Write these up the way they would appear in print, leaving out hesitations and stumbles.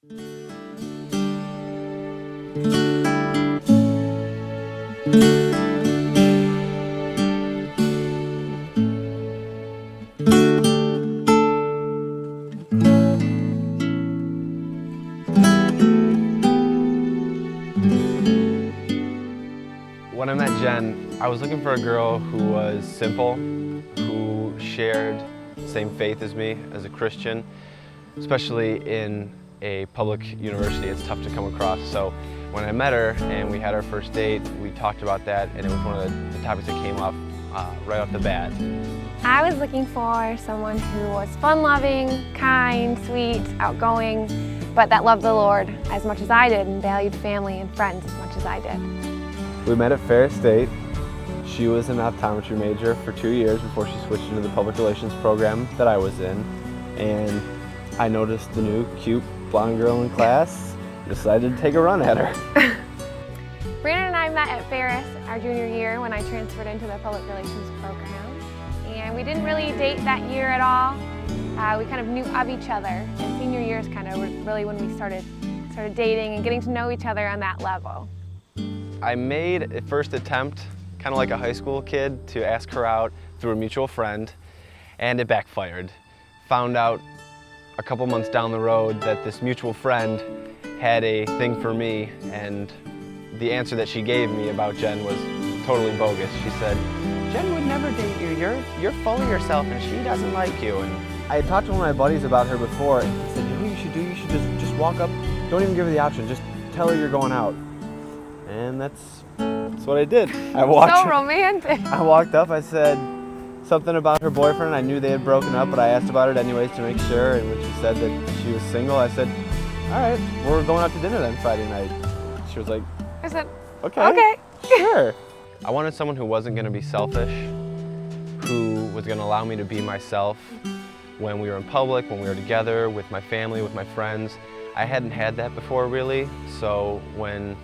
When I met Jen, I was looking for a girl who was simple, who shared the same faith as me as a Christian, especially in a public university. It's tough to come across. So when I met her and we had our first date, we talked about that, and it was one of the topics that came up right off the bat. I was looking for someone who was fun-loving, kind, sweet, outgoing, but that loved the Lord as much as I did and valued family and friends as much as I did. We met at Ferris State. She was an optometry major for 2 years before she switched into the public relations program that I was in. And I noticed the new cute blonde girl in class, decided to take a run at her. Brandon and I met at Ferris our junior year when I transferred into the public relations program. And we didn't really date that year at all. We kind of knew of each other. And senior year is kind of really when we started dating and getting to know each other on that level. I made a first attempt, kind of like a high school kid, to ask her out through a mutual friend, and it backfired. Found out a couple months down the road that this mutual friend had a thing for me, and the answer that she gave me about Jen was totally bogus. She said, "Jen would never date you. You're full of yourself and she doesn't like you." And I had talked to one of my buddies about her before, and he said, "You know what you should do? You should just walk up, don't even give her the option, just tell her you're going out." And that's what I did. So romantic. I walked up, I said something about her boyfriend. I knew they had broken up, but I asked about it anyways to make sure. And when she said that she was single, I said, "All right, we're going out to dinner then Friday night." She was like, I said, okay. Sure. I wanted someone who wasn't going to be selfish, who was going to allow me to be myself when we were in public, when we were together, with my family, with my friends. I hadn't had that before, really, so when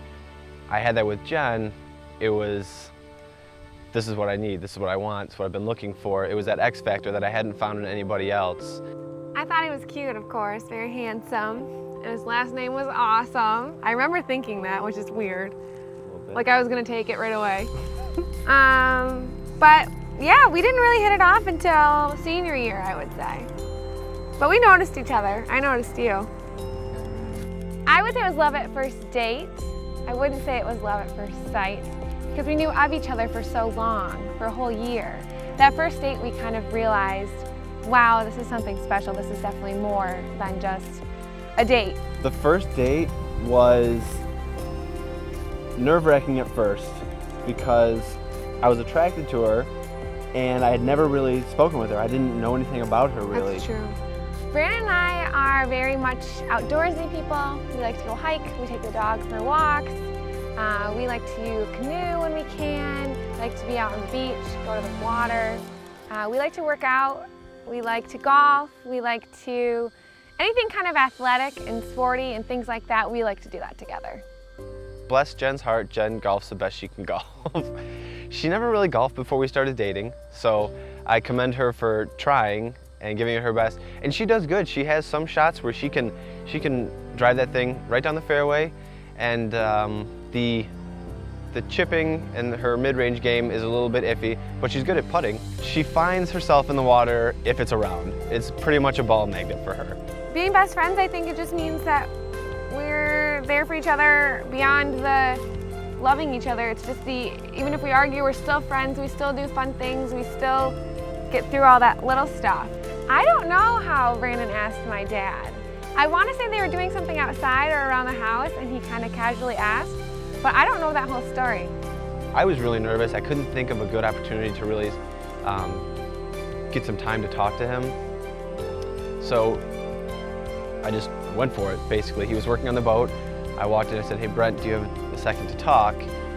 I had that with Jen, it was, this is what I need, this is what I want, it's what I've been looking for. It was that X factor that I hadn't found in anybody else. I thought he was cute, of course, very handsome, and his last name was awesome. I remember thinking that, which is weird. Like I was gonna take it right away. But yeah, we didn't really hit it off until senior year, I would say. But we noticed each other. I noticed you. I would say it was love at first date. I wouldn't say it was love at first sight, because we knew of each other for so long, for a whole year. That first date we kind of realized, wow, this is something special. This is definitely more than just a date. The first date was nerve-wracking at first because I was attracted to her and I had never really spoken with her. I didn't know anything about her really. That's true. Brandon and I are very much outdoorsy people. We like to go hike, we take the dog for walks, we like to canoe when we can, we like to be out on the beach, go to the water. We like to work out, we like to golf, we like to, anything kind of athletic and sporty and things like that, we like to do that together. Bless Jen's heart, Jen golfs the best she can golf. She never really golfed before we started dating, so I commend her for trying and giving it her best. And she does good. She has some shots where she can drive that thing right down the fairway, and the chipping and her mid-range game is a little bit iffy, but she's good at putting. She finds herself in the water if it's around. It's pretty much a ball magnet for her. Being best friends, I think it just means that we're there for each other beyond the loving each other. It's just even if we argue, we're still friends, we still do fun things, we still get through all that little stuff. I don't know how Brandon asked my dad. I want to say they were doing something outside or around the house and he kind of casually asked, but I don't know that whole story. I was really nervous. I couldn't think of a good opportunity to really get some time to talk to him. So I just went for it, basically. He was working on the boat. I walked in and said, "Hey Brent, do you have a second to talk?"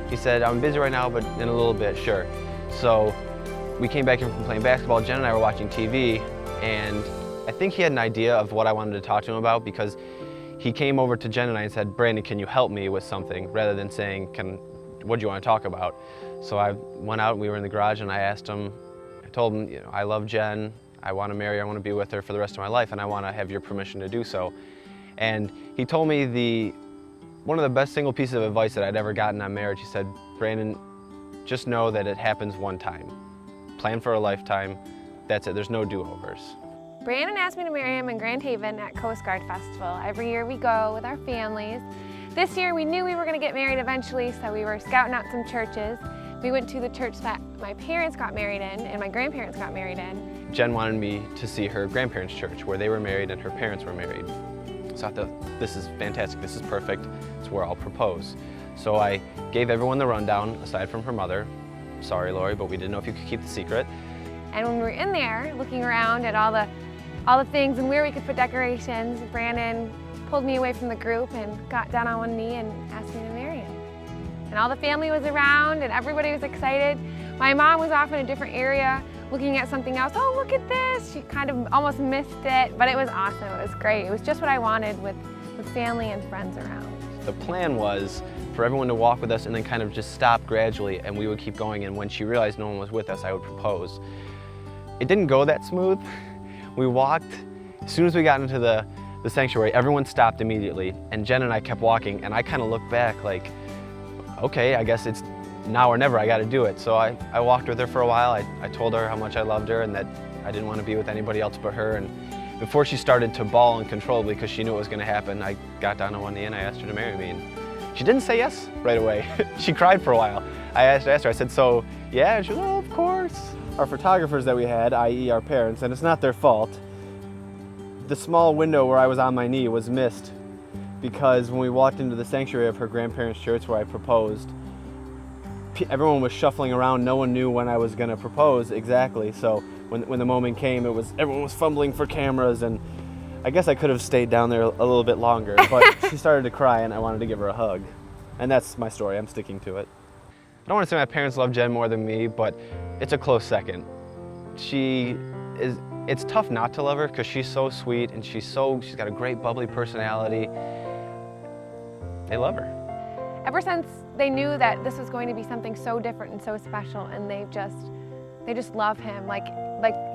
He said, "I'm busy right now, but in a little bit, sure." So we came back in from playing basketball. Jen and I were watching TV, and I think he had an idea of what I wanted to talk to him about, because he came over to Jen and I and said, "Brandon, can you help me with something?" rather than saying, "What do you want to talk about?" So I went out and we were in the garage and I asked him, I told him, you know, I love Jen, I want to marry her, I want to be with her for the rest of my life, and I want to have your permission to do so. And he told me one of the best single pieces of advice that I'd ever gotten on marriage. He said, Brandon, just know that it happens one time. Plan for a lifetime. That's it. There's no do-overs. Brandon asked me to marry him in Grand Haven at Coast Guard Festival. Every year we go with our families. This year we knew we were going to get married eventually, so we were scouting out some churches. We went to the church that my parents got married in and my grandparents got married in. Jen wanted me to see her grandparents' church where they were married and her parents were married. So I thought, this is fantastic, this is perfect, it's where I'll propose. So I gave everyone the rundown, aside from her mother. Sorry, Lori, but we didn't know if you could keep the secret. And when we were in there, looking around at all the things and where we could put decorations, Brandon pulled me away from the group and got down on one knee and asked me to marry him. And all the family was around and everybody was excited. My mom was off in a different area looking at something else. Oh, look at this. She kind of almost missed it, but it was awesome. It was great. It was just what I wanted with family and friends around. The plan was for everyone to walk with us and then kind of just stop gradually, and we would keep going, and when she realized no one was with us, I would propose. It didn't go that smooth. We walked, as soon as we got into the sanctuary, everyone stopped immediately, and Jen and I kept walking, and I kind of looked back like, okay, I guess it's now or never, I got to do it. So I walked with her for a while. I told her how much I loved her and that I didn't want to be with anybody else but her. And before she started to bawl uncontrollably because she knew it was going to happen, I got down on one knee and I asked her to marry me. And she didn't say yes right away. She cried for a while. I asked her, I said, so yeah? And she was, oh, of course. Our photographers that we had, i.e. our parents, and it's not their fault, the small window where I was on my knee was missed because when we walked into the sanctuary of her grandparents' church where I proposed, everyone was shuffling around. No one knew when I was going to propose exactly. So when the moment came, everyone was fumbling for cameras, and I guess I could have stayed down there a little bit longer, but she started to cry and I wanted to give her a hug. And that's my story. I'm sticking to it. I don't want to say my parents love Jen more than me, but it's a close second. It's tough not to love her because she's so sweet and she's got a great bubbly personality. They love her. Ever since they knew that this was going to be something so different and so special, and they just love him like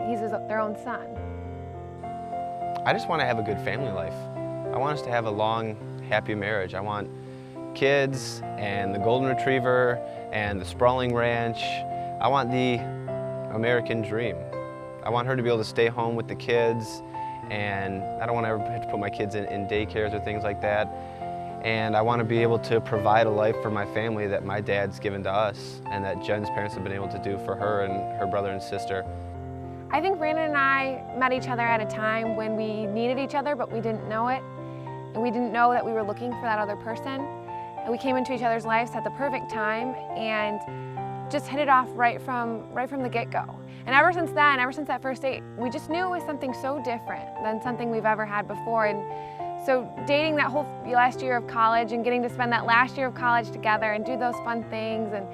he's their own son. I just want to have a good family life. I want us to have a long, happy marriage. I want kids and the golden retriever and the sprawling ranch. I want the American dream. I want her to be able to stay home with the kids, and I don't want to ever have to put my kids in daycares or things like that. And I want to be able to provide a life for my family that my dad's given to us and that Jen's parents have been able to do for her and her brother and sister. I think Brandon and I met each other at a time when we needed each other, but we didn't know it. And we didn't know that we were looking for that other person. And we came into each other's lives at the perfect time and just hit it off right from the get-go. And ever since then, ever since that first date, we just knew it was something so different than something we've ever had before. And so dating that whole last year of college and getting to spend that last year of college together and do those fun things and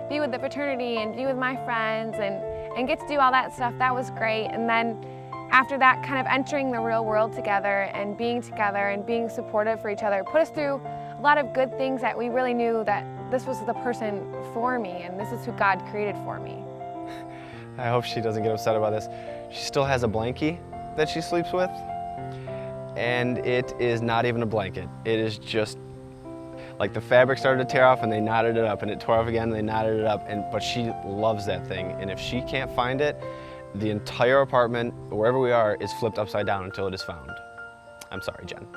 be with the fraternity and be with my friends and get to do all that stuff, that was great. And then after that, kind of entering the real world together and being supportive for each other, put us through a lot of good things that we really knew that this was the person for me and this is who God created for me. I hope she doesn't get upset about this. She still has a blankie that she sleeps with, and it is not even a blanket. It is just like the fabric started to tear off and they knotted it up, and it tore off again and they knotted it up, but she loves that thing. And if she can't find it, the entire apartment, wherever we are, is flipped upside down until it is found. I'm sorry, Jen.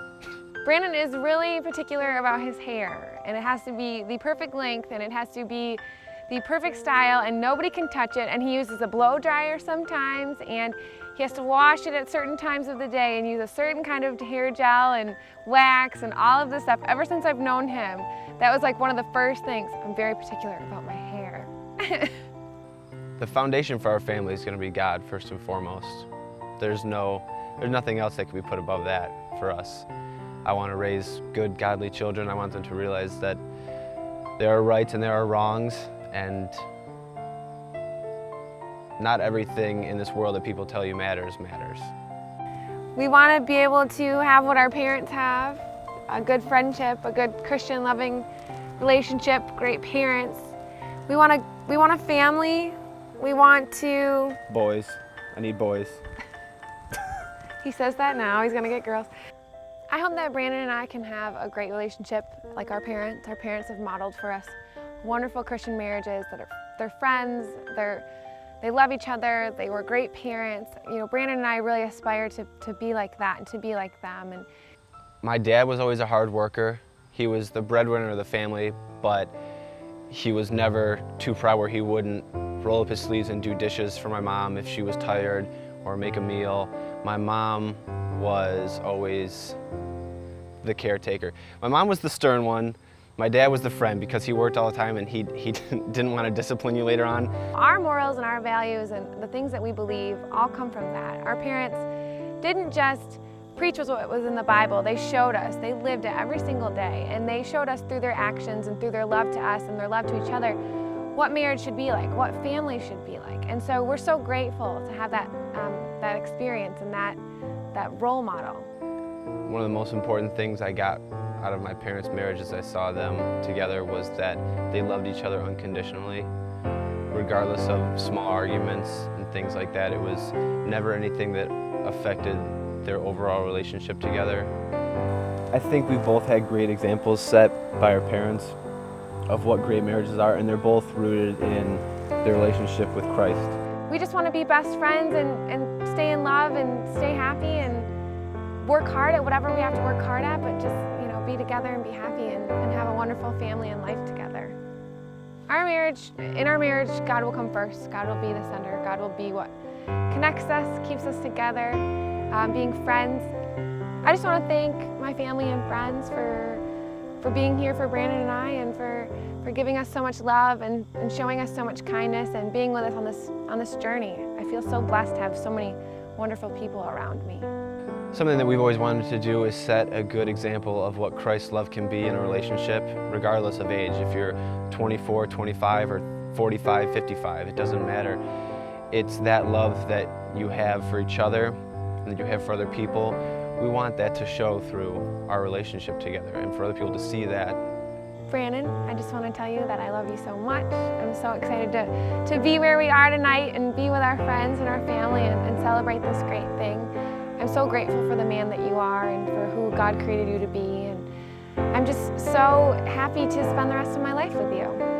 Brandon is really particular about his hair, and it has to be the perfect length and it has to be the perfect style, and nobody can touch it. And he uses a blow dryer sometimes, and he has to wash it at certain times of the day and use a certain kind of hair gel and wax and all of this stuff. Ever since I've known him, that was like one of the first things. I'm very particular about my hair. The foundation for our family is going to be God first and foremost. There's nothing else that can be put above that for us. I want to raise good, godly children. I want them to realize that there are rights and there are wrongs, and not everything in this world that people tell you matters. We want to be able to have what our parents have, a good friendship, a good Christian loving relationship, great parents. We want a family. We want to... Boys. I need boys. He says that now, he's gonna get girls. I hope that Brandon and I can have a great relationship like our parents. Our parents have modeled for us wonderful Christian marriages that they're friends, they love each other, they were great parents. You know, Brandon and I really aspire to be like that and to be like them. And my dad was always a hard worker. He was the breadwinner of the family, but he was never too proud where he wouldn't roll up his sleeves and do dishes for my mom if she was tired or make a meal. My mom was always the caretaker. My mom was the stern one. My dad was the friend because he worked all the time and he didn't want to discipline you later on. Our morals and our values and the things that we believe all come from that. Our parents didn't just preach what was in the Bible. They showed us. They lived it every single day, and they showed us through their actions and through their love to us and their love to each other what marriage should be like, what family should be like. And so we're so grateful to have that experience and that role model. One of the most important things I got out of my parents' marriage as I saw them together was that they loved each other unconditionally, regardless of small arguments and things like that. It was never anything that affected their overall relationship together. I think we both had great examples set by our parents of what great marriages are, and they're both rooted in their relationship with Christ. We just want to be best friends and stay in love and stay happy and work hard at whatever we have to work hard at, but just, you know, be together and be happy and have a wonderful family and life together. In our marriage, God will come first. God will be the center. God will be what connects us, keeps us together, being friends. I just want to thank my family and friends for being here for Brandon and I, and for giving us so much love and showing us so much kindness and being with us on this journey. I feel so blessed to have so many wonderful people around me. Something that we've always wanted to do is set a good example of what Christ's love can be in a relationship, regardless of age. If you're 24, 25, or 45, 55, it doesn't matter. It's that love that you have for each other and that you have for other people. We want that to show through our relationship together and for other people to see that. Brandon, I just want to tell you that I love you so much. I'm so excited to be where we are tonight and be with our friends and our family and celebrate this great thing. I'm so grateful for the man that you are and for who God created you to be. And I'm just so happy to spend the rest of my life with you.